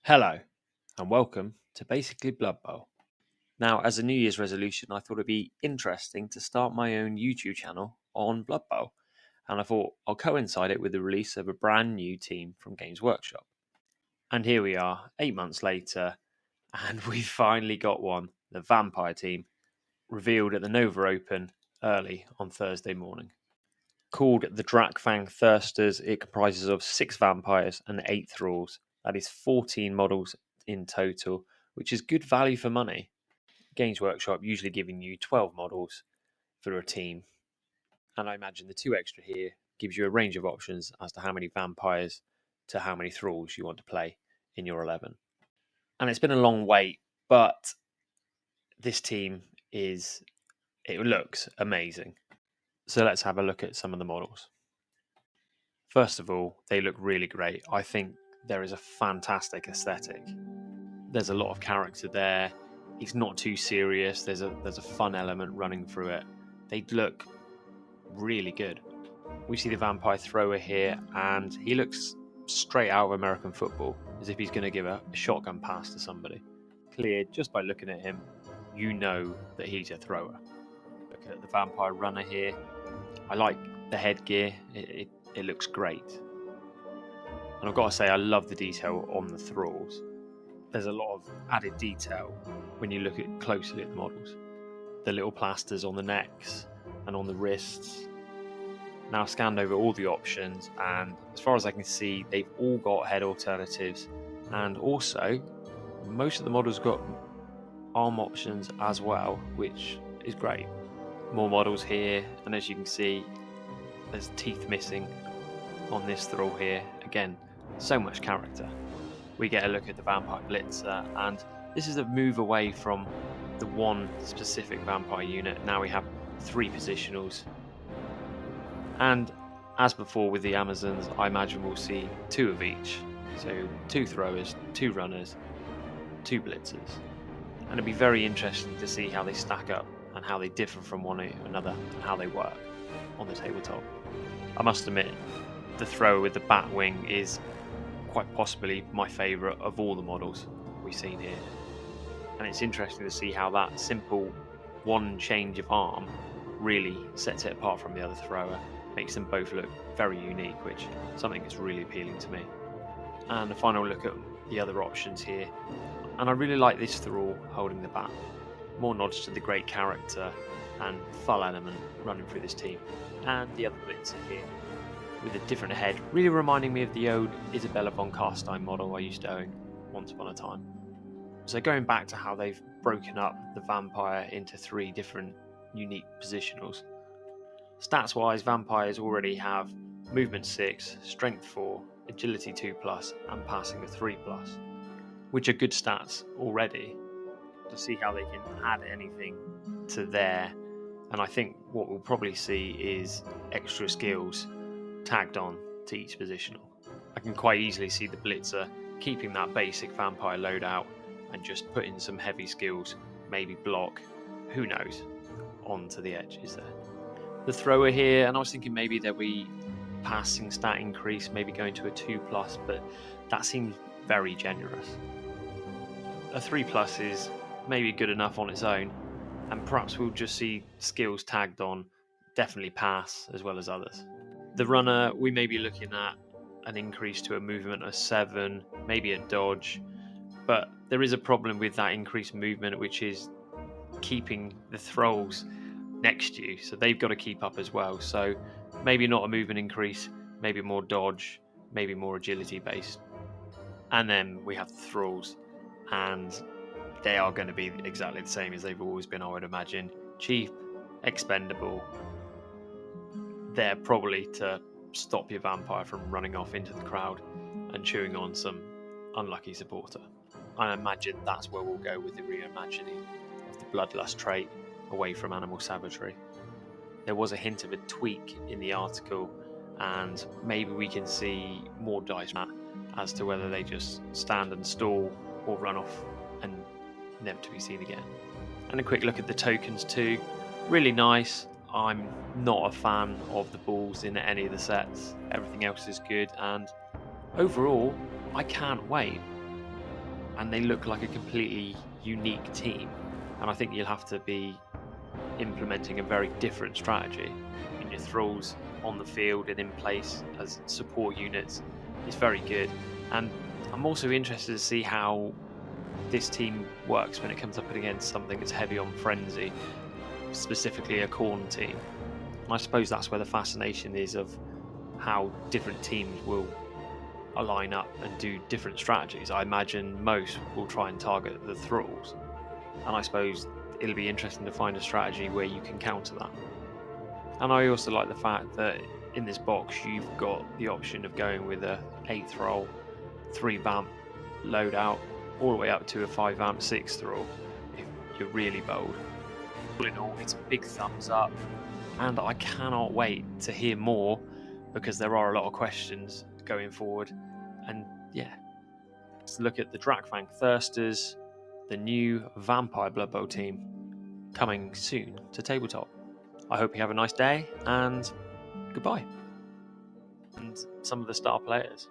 Hello, and welcome to basically Bloodbowl. Now, as a New Year's resolution, I thought it'd be interesting to start my own YouTube channel on Bloodbowl, and I thought I'll coincide it with the release of a brand new team from Games Workshop. And here we are, 8 months later, and we've finally got one, the Vampire team, revealed at the Nova Open early on Thursday morning. Called the Drakfang Thirsters, it comprises of 6 vampires and 8 thralls. That is 14 models in total, which is good value for money. Games Workshop usually giving you 12 models for a team. And I imagine the 2 extra here gives you a range of options as to how many vampires to how many thralls you want to play in your 11. And it's been a long wait, but this team it looks amazing. So let's have a look at some of the models. First of all, they look really great. I think there is a fantastic aesthetic. There's a lot of character there. It's not too serious. There's a fun element running through it. They look really good. We see the vampire thrower here, and he looks straight out of American football, as if he's going to give a shotgun pass to somebody. Clear just by looking at him, you know that he's a thrower. Look at the vampire runner here. I like the headgear. It looks great. And I've got to say, I love the detail on the thralls. There's a lot of added detail when you look closely at the models. The little plasters on the necks and on the wrists. Now scanned over all the options, and as far as I can see, they've all got head alternatives, and also most of the models got arm options as well, which is great. More models here, and as you can see, there's teeth missing on this thrall here. Again, so much character. We get a look at the Vampire Blitzer, and this is a move away from the one specific vampire unit. Now we have 3 positionals. And as before with the Amazons, I imagine we'll see 2 of each. So 2 throwers, 2 runners, 2 blitzers. And it'll be very interesting to see how they stack up and how they differ from one another and how they work on the tabletop. I must admit, the thrower with the bat wing is quite possibly my favourite of all the models we've seen here. And it's interesting to see how that simple one change of arm really sets it apart from the other thrower, makes them both look very unique, which is something that's really appealing to me. And a final look at the other options here. And I really like this thrall holding the bat. More nods to the great character and fun element running through this team. And the other blitzer here with a different head, really reminding me of the old Isabella von Carstein model I used to own once upon a time. So going back to how they've broken up the vampire into 3 different unique positionals. Stats wise, vampires already have movement 6, strength 4, agility 2+, and passing a 3+, which are good stats already. To see how they can add anything to there, and I think what we'll probably see is extra skills tagged on to each positional. I can quite easily see the blitzer keeping that basic vampire loadout and just putting some heavy skills, maybe block, who knows, onto the edges there. The thrower here, and I was thinking maybe there'll be passing stat increase, maybe going to a 2+, but that seems very generous. A 3+ is maybe good enough on its own, and perhaps we'll just see skills tagged on, definitely pass as well as others. The runner, we may be looking at an increase to a movement of 7, maybe a dodge, but there is a problem with that increased movement, which is keeping the thralls next to you, so they've got to keep up as well. So maybe not a movement increase, maybe more dodge, maybe more agility based. And then we have the thralls, and they are going to be exactly the same as they've always been, I would imagine. Cheap, expendable. They're probably to stop your vampire from running off into the crowd and chewing on some unlucky supporter. I imagine that's where we'll go with the reimagining of the bloodlust trait away from animal savagery. There was a hint of a tweak in the article, and maybe we can see more dice as to whether they just stand and stall or run off and never to be seen again. And a quick look at the tokens too. Really nice. I'm not a fan of the balls in any of the sets. Everything else is good, and overall, I can't wait. and they look like a completely unique team. And I think you'll have to be implementing a very different strategy. In your thralls on the field and in place as support units is very good. And I'm also interested to see how this team works when it comes up against something that's heavy on frenzy, specifically a Khorne team. And I suppose that's where the fascination is of how different teams will line up and do different strategies. I imagine most will try and target the thralls, and I suppose it'll be interesting to find a strategy where you can counter that. And I also like the fact that in this box you've got the option of going with a 8 thrall, 3 vamp loadout, all the way up to a 5 vamp 6 thrall if you're really bold. All in all, it's a big thumbs up, and I cannot wait to hear more because there are a lot of questions going forward. And yeah, let's look at the Drakfang Thirsters, the new Vampire Blood Bowl team coming soon to tabletop. I hope you have a nice day, and goodbye. And some of the star players.